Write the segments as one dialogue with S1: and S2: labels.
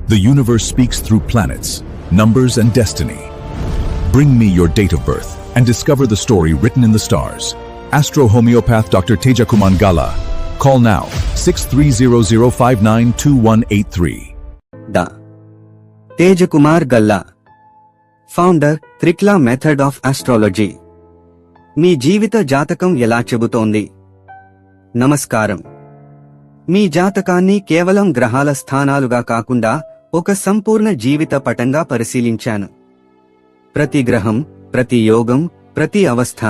S1: The universe speaks through planets, numbers and destiny. Bring me your date of birth and discover the story written in the stars. Astro Homeopath Dr. Teja Kumar Gala. Call now 6300592183.
S2: Da. Teja Kumar Galla. Founder, Trikla Method of Astrology. మీ జీవిత జాతకం ఎలా చెబుతోంది? నమస్కారం. మీ జాతకాన్ని కేవలం గ్రహాల స్థానాలుగా కాకుండా ఒక సంపూర్ణ జీవిత పటంగా పరిశీలించాను. ప్రతి గ్రహం, ప్రతి యోగం, ప్రతి అవస్థ,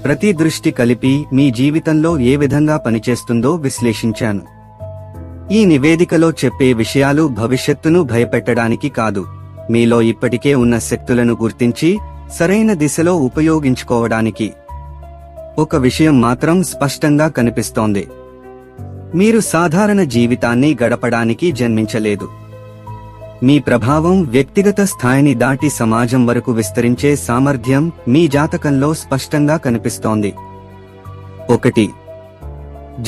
S2: ప్రతి దృష్టి కలిపి మీ జీవితంలో ఏ విధంగా పనిచేస్తుందో విశ్లేషించాను. ఈ నివేదికలో చెప్పే విషయాలు భవిష్యత్తును భయపెట్టడానికి కాదు, మీలో ఇప్పటికే ఉన్న శక్తులను గుర్తించి సరైన దిశలో ఉపయోగించుకోవడానికి. ఒక విషయం మాత్రం స్పష్టంగా కనిపిస్తోంది: మీరు సాధారణ జీవితాన్ని గడపడానికి జన్మించలేదు. మీ ప్రభావం వ్యక్తిగత స్థాయిని దాటి సమాజం వరకు విస్తరించే సామర్థ్యం మీ జాతకంలో స్పష్టంగా కనిపిస్తోంది. 1.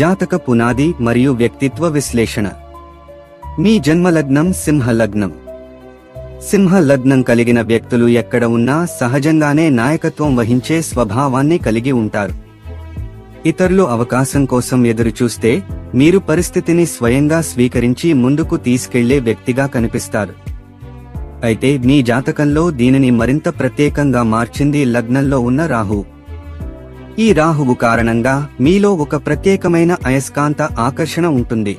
S2: జాతక పునాది మరియు వ్యక్తిత్వ విశ్లేషణ. మీ జన్మలగ్నం సింహలగ్నం. సింహలగ్నం కలిగిన వ్యక్తులు ఎక్కడ ఉన్నా సహజంగానే నాయకత్వం వహించే స్వభావాన్ని కలిగి ఉంటారు. ఇతరులు అవకాశం కోసం ఎదురుచూస్తే మీరు పరిస్థితిని స్వయంగా స్వీకరించి ముందుకు తీసుకెళ్లే వ్యక్తిగా కనిపిస్తారు. అయితే మీ జాతకంలో దీనిని మరింత ప్రత్యేకంగా మార్చింది లగ్నంలో ఉన్న రాహువు. ఈ రాహువు కారణంగా మీలో ఒక ప్రత్యేకమైన అయస్కాంత ఆకర్షణ ఉంటుంది.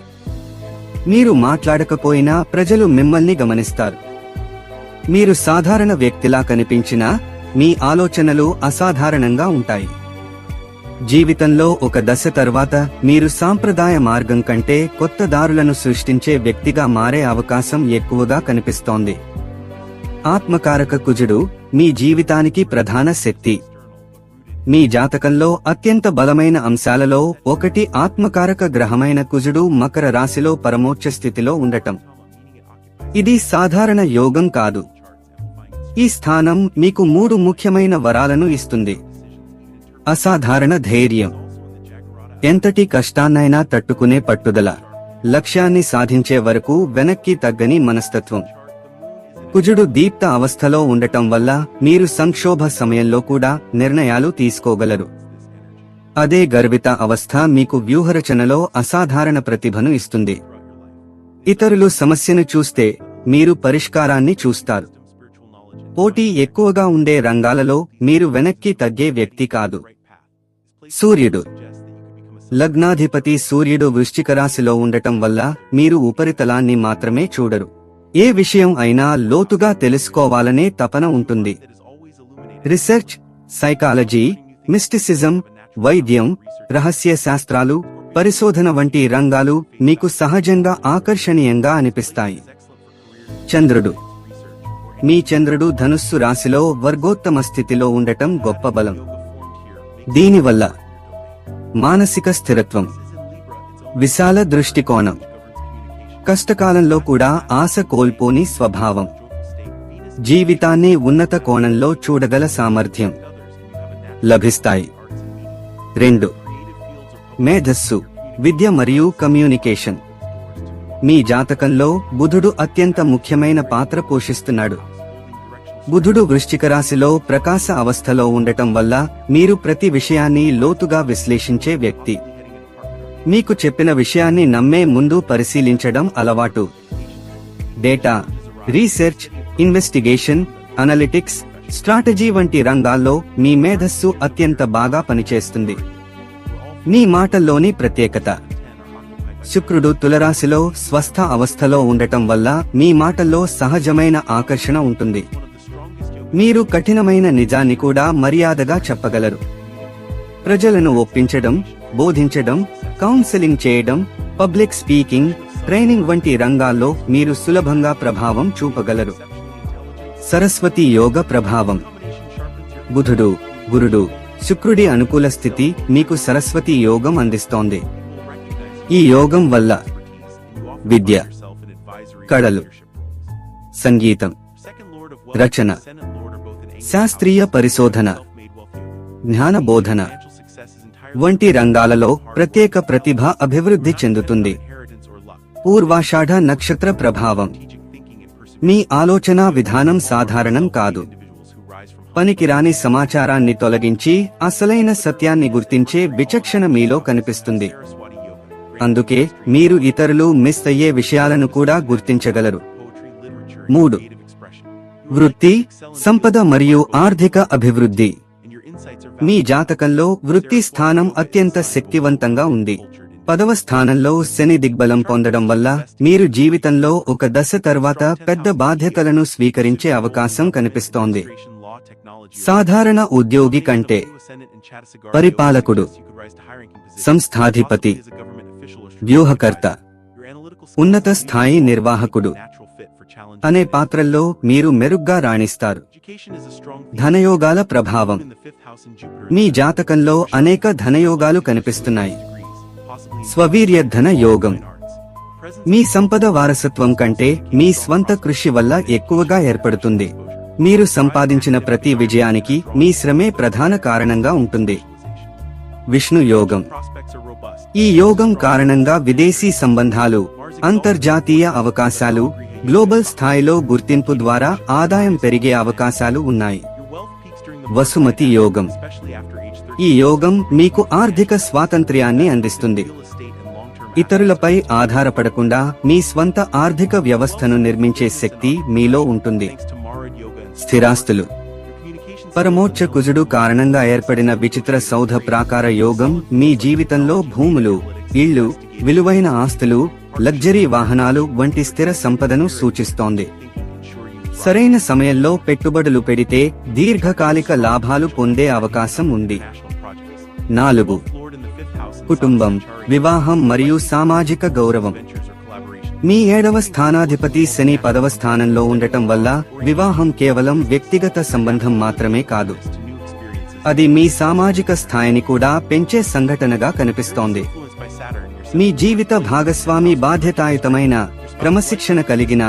S2: మీరు మాట్లాడకపోయినా ప్రజలు మిమ్మల్ని గమనిస్తారు. మీరు సాధారణ వ్యక్తిలా కనిపించినా మీ ఆలోచనలు అసాధారణంగా ఉంటాయి. జీవితంలో ఒక దశ తర్వాత మీరు సాంప్రదాయ మార్గం కంటే కొత్త దారులను సృష్టించే వ్యక్తిగా మారే అవకాశం ఎక్కువగా కనిపిస్తోంది. ఆత్మకారక కుజుడు మీ జీవితానికి ప్రధాన శక్తి. మీ జాతకంలో అత్యంత బలమైన అంశాలలో ఒకటి ఆత్మకారక గ్రహమైన కుజుడు మకర రాశిలో పరమోచ్చ స్థితిలో ఉండటం. ఇది సాధారణ యోగం కాదు. ఈ స్థానం మీకు 3 ముఖ్యమైన వరాలను ఇస్తుంది: అసాధారణ ధైర్యం, ఎంతటి కష్టాన్నైనా తట్టుకునే పట్టుదల, లక్ష్యాన్ని సాధించే వరకు వెనక్కి తగ్గని మనస్తత్వం. కుజుడు దీప్త అవస్థలో ఉండటం వల్ల మీరు సంక్షోభ సమయంలో కూడా నిర్ణయాలు తీసుకోగలరు. అదే గర్విత అవస్థ మీకు వ్యూహరచనలో అసాధారణ ప్రతిభను ఇస్తుంది. ఇతరులు సమస్యను చూస్తే మీరు పరిష్కారాన్ని చూస్తారు. పోటీ ఎక్కువగా ఉండే రంగాలలో మీరు వెనక్కి తగ్గే వ్యక్తి కాదు. సూర్యుడు. లగ్నాధిపతి సూర్యుడు వృశ్చిక రాశిలో ఉండటం వల్ల మీరు ఉపరితలాన్ని మాత్రమే చూడరు. ఏ విషయం అయినా లోతుగా తెలుసుకోవాలనే తపన ఉంటుంది. రీసెర్చ్, సైకాలజీ, మిస్టిసిజం, వైద్యం, రహస్య శాస్త్రాలు, పరిశోధన వంటి రంగాలు మీకు సహజంగా ఆకర్షణీయంగా అనిపిస్తాయి. చంద్రుడు. మీ చంద్రుడు ధనుస్సు రాశిలో వర్గోత్తమ స్థితిలో ఉండటం గొప్ప బలం. దీనివల్ల మానసిక స్థిరత్వం, విశాల దృష్టికోణం, కష్టకాలంలో కూడా ఆశ కోల్పోని స్వభావం, జీవితాన్ని ఉన్నత కోణంలో చూడగల సామర్థ్యం లభిస్తాయి. 2. మేధస్సు, విద్య మరియు కమ్యూనికేషన్. మీ జాతకంలో బుధుడు అత్యంత ముఖ్యమైన పాత్ర పోషిస్తున్నాడు. బుధుడు వృశ్చిక రాశిలో ప్రకాశ అవస్థలో ఉండటం వల్ల మీరు ప్రతి విషయాన్ని లోతుగా విశ్లేషించే వ్యక్తి. మీకు చెప్పిన విషయాన్ని నమ్మే ముందు పరిశీలించడం అలవాటు. Data, research, investigation, analytics, strategy వంటి రంగాల్లో మీ మేధస్సు అత్యంత బాగా పనిచేస్తుంది. మీ మాటల్లోని ప్రత్యేకత. శుక్రుడు తులరాశిలో స్వస్థ అవస్థలో ఉండటం వల్ల మీ మాటల్లో సహజమైన ఆకర్షణ ఉంటుంది. మీరు కఠినమైన నిజాన్ని కూడా మర్యాదగా చెప్పగలరు. ప్రజలను ఒప్పించడం, బోధించడం, కౌన్సెలింగ్ చేయడం, పబ్లిక్ స్పీకింగ్, ట్రైనింగ్ వంటి రంగాల్లో మీరు సులభంగా ప్రభావం చూపగలరు. సరస్వతి యోగ ప్రభావం. బుధుడు, గురుడు, శుక్రుడి అనుకూల స్థితి మీకు సరస్వతి యోగం అందిస్తోంది. ఈ యోగం వల్ల విద్య, కళలు, సంగీతం, రచన, శాస్త్రీయ పరిశోధన, జ్ఞాన బోధన, వంటి రంగాలలో ప్రత్యేక ప్రతిభ అభివృద్ధి చెందుతుంది. పూర్వాషాఢ నక్షత్ర ప్రభావం. మీ ఆలోచనా విధానం సాధారణం కాదు. పనికిరాని సమాచారాన్ని తొలగించి అసలైన సత్యాన్ని గుర్తించే విచక్షణ మీలో కనిపిస్తుంది. అందుకే మీరు ఇతరులు మిస్ అయ్యే విషయాలను కూడా గుర్తించగలరు. 3. వృత్తి, సంపద మరియు ఆర్థిక అభివృద్ధి. మీ జాతకంలో వృత్తి స్థానం అత్యంత శక్తివంతంగా ఉంది. 10వ స్థానంలో శని దిగ్బలం పొందడం వల్ల మీరు జీవితంలో ఒక దశ తర్వాత పెద్ద బాధ్యతలను స్వీకరించే అవకాశం కనిపిస్తోంది. సాధారణ ఉద్యోగి కంటే పరిపాలకుడు, సంస్థాధిపతి, వ్యూహకర్త, ఉన్నత స్థాయి నిర్వాహకుడు అనే పాత్రల్లో మీరు మెరుగ్గా రాణిస్తారు. ధనయోగాల ప్రభావం. మీ జాతకంలో అనేక ధనయోగాలు కనిపిస్తున్నాయి. స్వవీర్య ధన యోగం. మీ సంపద వారసత్వం కంటే మీ స్వంత కృషి వల్ల ఎక్కువగా ఏర్పడుతుంది. మీరు సంపాదించిన ప్రతి విజయానికి మీ శ్రమే ప్రధాన కారణంగా ఉంటుంది. విష్ణు యోగం. ఈ యోగం కారణంగా విదేశీ సంబంధాలు, అంతర్జాతీయ అవకాశాలు, గ్లోబల్ స్థాయిలో గుర్తింపు ద్వారా ఆదాయం పెరిగే అవకాశాలు ఉన్నాయి. వసుమతి యోగం. ఈ యోగం మీకు ఆర్థిక స్వాతంత్ర్యాన్ని అందిస్తుంది. ఇతరులపై ఆధారపడకుండా మీ స్వంత ఆర్థిక వ్యవస్థను నిర్మించే శక్తి మీలో ఉంటుంది. స్థిరాస్తులు. పరమోచ్చ కుజుడు కారణంగా ఏర్పడిన విచిత్ర సౌధ ప్రాకార యోగం మీ జీవితంలో భూములు, ఇళ్లు, విలువైన ఆస్తులు, లగ్జరీ వాహనాలు వంటి స్థిర సంపదను సూచిస్తోంది. సరైన సమయంలో పెట్టుబడులు పెడితే దీర్ఘకాలిక లాభాలు పొందే అవకాశం ఉంది. 4. కుటుంబం, వివాహం మరియు సామాజిక గౌరవం. మీ 7వ స్థానాధిపతి శని 10వ స్థానంలో ఉండటం వల్ల వివాహం కేవలం వ్యక్తిగత సంబంధం మాత్రమే కాదు, అది మీ సామాజిక స్థాయిని కూడా పెంచే సంఘటనగా కనిపిస్తోంది. మీ జీవిత భాగస్వామి బాధ్యతాయుతమైన, క్రమశిక్షణ కలిగిన,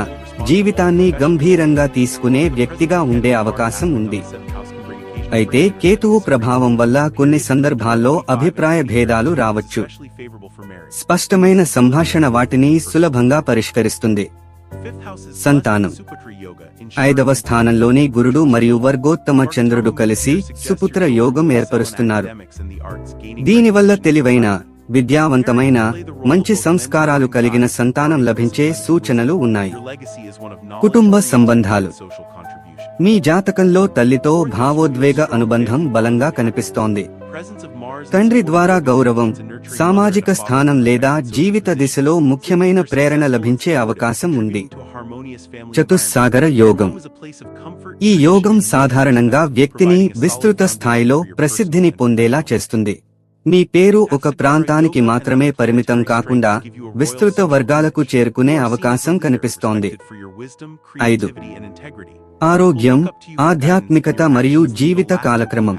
S2: జీవితాన్ని గంభీరంగా తీసుకునే వ్యక్తిగా ఉండే అవకాశం ఉంది. అయితే కేతువు ప్రభావం వల్ల కొన్ని సందర్భాల్లో అభిప్రాయ భేదాలు రావచ్చు. స్పష్టమైన సంభాషణ వాటిని సులభంగా పరిష్కరిస్తుంది. సంతానం. 5వ స్థానంలోని గురుడు మరియు వర్గోత్తమ చంద్రుడు కలిసి సుపుత్ర యోగం ఏర్పరుస్తున్నారు. దీనివల్ల తెలివైన, విద్యావంతమైన, మంచి సంస్కారాలు కలిగిన సంతానం లభించే సూచనలు ఉన్నాయి. కుటుంబ సంబంధాలు. మీ జాతకంలో తల్లితో భావోద్వేగ అనుబంధం బలంగా కనిపిస్తోంది. తండ్రి ద్వారా గౌరవం, సామాజిక స్థానం లేదా జీవిత దిశలో ముఖ్యమైన ప్రేరణ లభించే అవకాశం ఉంది. చతుస్సాగర యోగం. ఈ యోగం సాధారణంగా వ్యక్తిని విస్తృత స్థాయిలో ప్రసిద్ధిని పొందేలా చేస్తుంది. మీ పేరు ఒక ప్రాంతానికి మాత్రమే పరిమితం కాకుండా విస్తృత వర్గాలకు చేరుకునే అవకాశం కనిపిస్తోంది. 5. ఆరోగ్యం, ఆధ్యాత్మికత మరియు జీవిత కాలక్రమం.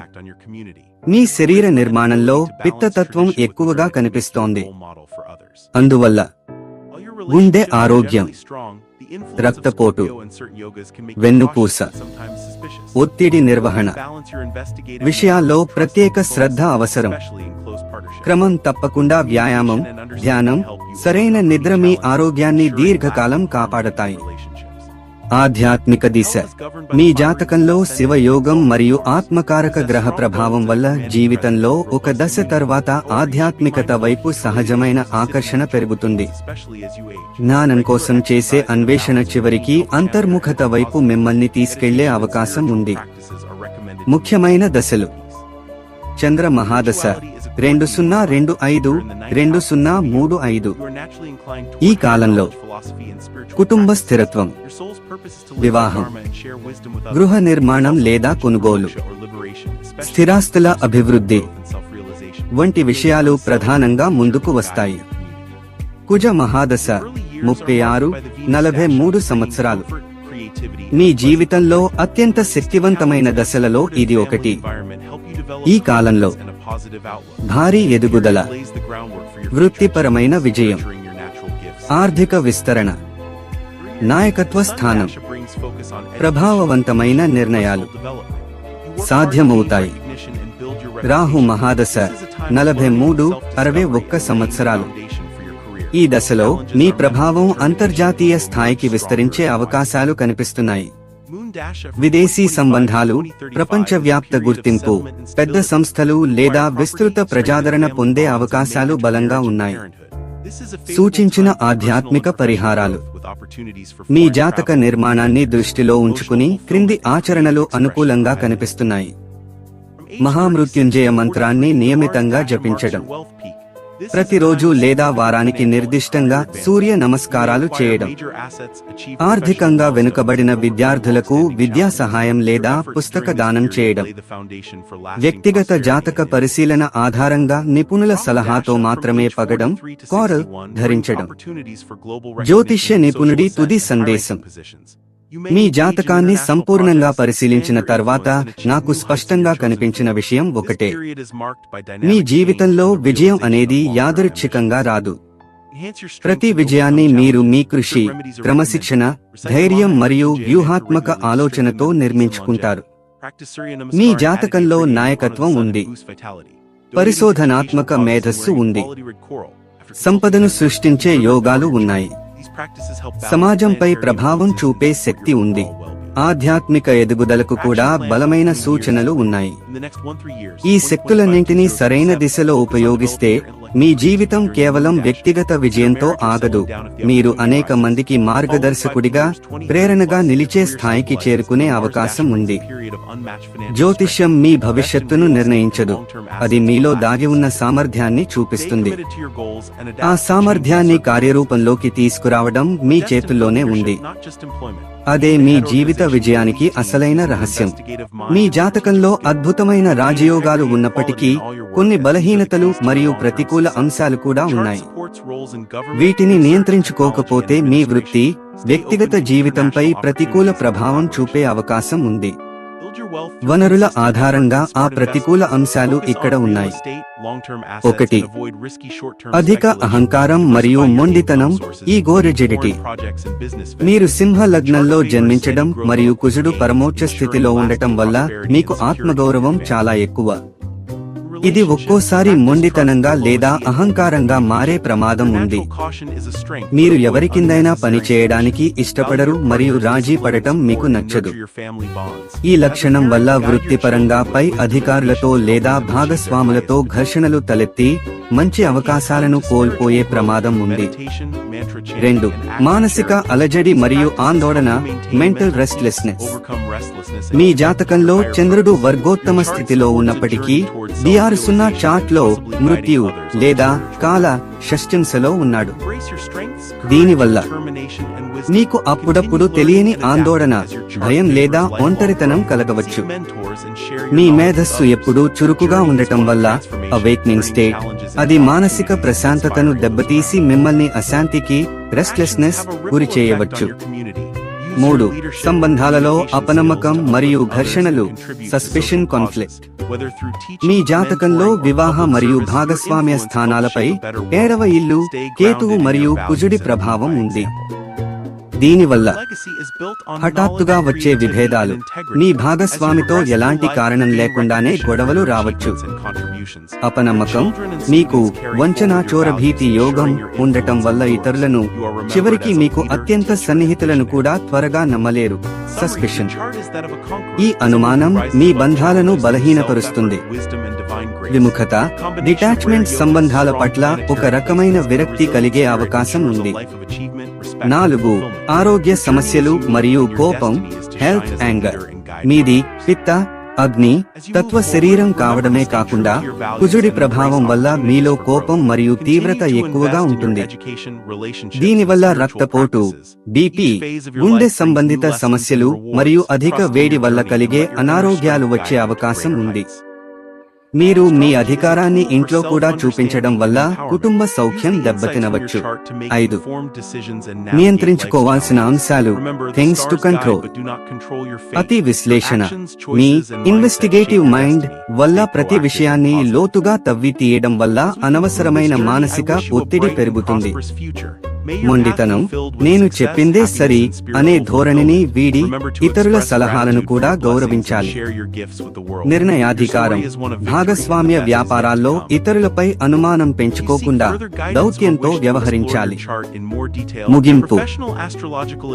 S2: మీ శరీర నిర్మాణంలో పిత్తతత్వం ఎక్కువగా కనిపిస్తోంది. అందువల్ల గుండె ఆరోగ్యం, రక్తపోటు, వెన్నుపూస, ఒత్తిడి నిర్వహణ విషయాల్లో ప్రత్యేక శ్రద్ధ అవసరం. క్రమం తప్పకుండా వ్యాయామం, ధ్యానం, సరైన నిద్ర మీ ఆరోగ్యాన్ని దీర్ఘకాలం కాపాడతాయి. ఆధ్యాత్మిక దిశ. మీ జాతకంలో శివయోగం మరియు ఆత్మకారక గ్రహ ప్రభావం వల్ల జీవితంలో ఒక దశ తర్వాత ఆధ్యాత్మికత వైపు సహజమైన ఆకర్షణ పెరుగుతుంది. జ్ఞానం కోసం చేసే అన్వేషణ చివరికి అంతర్ముఖత వైపు మిమ్మల్ని తీసుకెళ్లే అవకాశం ఉంది. ముఖ్యమైన దశలు. చంద్ర మహాదశ 2025-2035. ఈ కాలంలో కుటుంబ స్థిరత్వం, వివాహం, గృహ నిర్మాణం లేదా కొనుగోలు, స్థిరాస్తుల అభివృద్ధి వంటి విషయాలు ప్రధానంగా ముందుకు వస్తాయి. కుజ మహాదశ 36-43 సంవత్సరాలు. మీ జీవితంలో అత్యంత శక్తివంతమైన దశలలో ఇది ఒకటి. ఈ కాలంలో భారీ ఎదుగుదల, వృత్తిపరమైన విజయం, ఆర్థిక విస్తరణ, నాయకత్వ స్థానం, ప్రభావవంతమైన నిర్ణయాలు సాధ్యమవుతాయి. రాహు మహాదశ 43-61 సంవత్సరాలు. ఈ దశలో మీ ప్రభావం అంతర్జాతీయ స్థాయికి విస్తరించే అవకాశాలు కనిపిస్తున్నాయి. విదేశీ సంబంధాలు, ప్రపంచవ్యాప్త గుర్తింపు, పెద్ద సంస్థలు లేదా విస్తృత ప్రజాదరణ పొందే అవకాశాలు బలంగా ఉన్నాయి. సూచించిన ఆధ్యాత్మిక పరిహారాలు. మీ జాతక నిర్మాణాన్ని దృష్టిలో ఉంచుకుని క్రింది ఆచరణలు అనుకూలంగా కనిపిస్తున్నాయి. మహామృత్యుంజయ మంత్రాన్ని నియమితంగా జపించడం, ప్రతిరోజు లేదా వారానికి నిర్దిష్టంగా సూర్య నమస్కారాలు చేయడం, ఆర్థికంగా వెనుకబడిన విద్యార్థులకు విద్యా సహాయం లేదా పుస్తక దానం చేయడం, వ్యక్తిగత జాతక పరిశీలన ఆధారంగా నిపుణుల సలహాతో మాత్రమే పగడం, కోరల్ ధరించడం. జ్యోతిష్య నిపుణుడి తుది సందేశం. మీ జాతకాన్ని సంపూర్ణంగా పరిశీలించిన తర్వాత నాకు స్పష్టంగా కనిపించిన విషయం ఒకటే: మీ జీవితంలో విజయం అనేది యాదృచ్ఛికంగా రాదు. ప్రతి విజయాన్ని మీరు మీ కృషి, క్రమశిక్షణ, ధైర్యం మరియు వ్యూహాత్మక ఆలోచనతో నిర్మించుకుంటారు. మీ జాతకంలో నాయకత్వం ఉంది, పరిశోధనాత్మక మేధస్సు ఉంది, సంపదను సృష్టించే యోగాలు ఉన్నాయి, సమాజంపై ప్రభావం చూపే శక్తి ఉంది. ఆధ్యాత్మిక ఎదుగుదలకు కూడా బలమైన సూచనలు ఉన్నాయి. ఈ శక్తులన్నింటినీ సరైన దిశలో ఉపయోగిస్తే మీ జీవితం కేవలం వ్యక్తిగత విజయంతో ఆగదు, మీరు అనేక మందికి మార్గదర్శకుడిగా, ప్రేరణగా నిలిచే స్థాయికి చేరుకునే అవకాశం ఉంది. జ్యోతిష్యం మీ భవిష్యత్తును నిర్ణయించదు, అది మీలో దాగి ఉన్న సామర్థ్యాన్ని చూపిస్తుంది. ఆ సామర్థ్యాన్ని కార్యరూపంలోకి తీసుకురావడం మీ చేతుల్లోనే ఉంది. అదే మీ జీవిత విజయానికి అసలైన రహస్యం. మీ జాతకంలో అద్భుతమైన రాజయోగాలు ఉన్నప్పటికీ కొన్ని బలహీనతలు మరియు ప్రతికూల అంశాలు కూడా ఉన్నాయి. వీటిని నియంత్రించుకోకపోతే మీ వృత్తి, వ్యక్తిగత జీవితంపై ప్రతికూల ప్రభావం చూపే అవకాశం ఉంది. వనరుల ఆధారంగా ఆ ప్రతికూల అంశాలు ఇక్కడ ఉన్నాయి. 1. అధిక అహంకారం మరియు మొండితనం, ఈగో రిజిడిటీ. మీరు సింహ లగ్నంలో జన్మించడం మరియు కుజుడు పరమోచ్చ స్థితిలో ఉండటం వల్ల మీకు ఆత్మగౌరవం చాలా ఎక్కువ. ఇది ఒక్కోసారి మొండితనంగా లేదా అహంకారంగా మారే ప్రమాదం ఉంది. మీరు ఎవరి కిందైనా పని చేయడానికి ఇష్టపడరు మరియు రాజీ పడటం మీకు నచ్చదు. ఈ లక్షణం వల్ల వృత్తిపరంగా పై అధికారులతో లేదా భాగస్వాములతో ఘర్షణలు తలెత్తి మంచి అవకాశాలను కోల్పోయే ప్రమాదం ఉంది. 2. మానసిక అలజడి మరియు ఆందోళన, మెంటల్ రెస్ట్లెస్నెస్. మీ జాతకంలో చంద్రుడు వర్గోత్తమ స్థితిలో ఉన్నప్పటికీ DR0 చార్ట్ లో మృత్యు లేదా కాల షష్ఠంశలో ఉన్నాడు. దీనివల్ల మీకు అప్పుడప్పుడు తెలియని ఆందోళన, భయం లేదా ఒంటరితనం కలగవచ్చు. మీ మేధస్సు ఎప్పుడూ చురుకుగా ఉండటం వల్ల అవేక్నింగ్ స్టేట్, అది మానసిక ప్రశాంతతను దెబ్బతీసి మిమ్మల్ని అశాంతికి, రెస్ట్లెస్నెస్ గురి చేయవచ్చు. 3. సంబంధాలలో అపనమ్మకం మరియు ఘర్షణలు, సస్పెషన్, కాన్ఫ్లిక్ట్. మీ జాతకంలో వివాహ మరియు భాగస్వామ్య స్థానాలపై 7వ ఇల్లు, కేతువు మరియు కుజుడి ప్రభావం ఉంది. దీనివల్ల హఠాత్తుగా వచ్చే విభేదాలు, మీ భాగస్వామితో ఎలాంటి కారణం లేకుండానే గొడవలు రావచ్చు. అపనమ్మకం, మీకు వంచనా చోరభీతి యోగం ఉండటం వల్ల ఇతరులను, చివరికి మీకు అత్యంత సన్నిహితులను కూడా త్వరగా నమ్మలేరు. సస్పెషన్, ఈ అనుమానం మీ బంధాలను బలహీనపరుస్తుంది. విముఖత, డిటాచ్మెంట్, సంబంధాల పట్ల ఒక రకమైన విరక్తి కలిగే అవకాశం ఉంది. 4. ఆరోగ్య సమస్యలు మరియు కోపం, హెల్త్ యాంగర్. మీది పిత్త, అగ్ని తత్వ శరీరం కావడమే కాకుండా కుజుడి ప్రభావం వల్ల మీలో కోపం మరియు తీవ్రత ఎక్కువగా ఉంటుంది. దీనివల్ల రక్తపోటు, బీపీ, గుండె సంబంధిత సమస్యలు మరియు అధిక వేడి వల్ల కలిగే అనారోగ్యాలు వచ్చే అవకాశం ఉంది. మీరు మీ అధికారాన్ని ఇంట్లో కూడా చూపించడం వల్ల కుటుంబ సౌఖ్యం దెబ్బతినవచ్చు. 5. నియంత్రించుకోవాల్సిన అంశాలు, థింగ్స్ టు కంట్రోల్. అతి విశ్లేషణ, మీ ఇన్వెస్టిగేటివ్ మైండ్ వల్ల ప్రతి విషయాన్ని లోతుగా తవ్వి తీయడం వల్ల అనవసరమైన మానసిక ఒత్తిడి పెరుగుతుంది. మొండితనం, నేను చెప్పిందే సరి అనే ధోరణిని వీడి ఇతరుల సలహాలను కూడా గౌరవించాలి. నిర్ణయాధికారం, భాగస్వామ్య వ్యాపారాల్లో ఇతరులపై అనుమానం పెంచుకోకుండా దౌత్యంతో వ్యవహరించాలి. ముగింపు,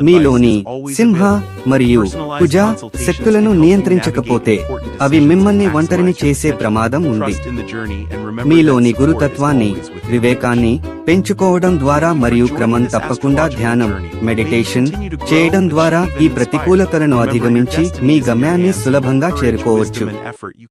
S2: మీలోని సింహ మరియు కుజ శక్తులను నియంత్రించకపోతే అవి మిమ్మల్ని ఒంటరిని చేసే ప్రమాదం ఉంది. మీలోని గురుతత్వాన్ని, వివేకాన్ని పెంచుకోవడం ద్వారా మరియు క్రమం తప్పకుండా ధ్యానం, మెడిటేషన్ చేయడం ద్వారా ఈ ప్రతికూలతలను అధిగమించి మీ గమ్యాన్ని సులభంగా చేరుకోవచ్చు.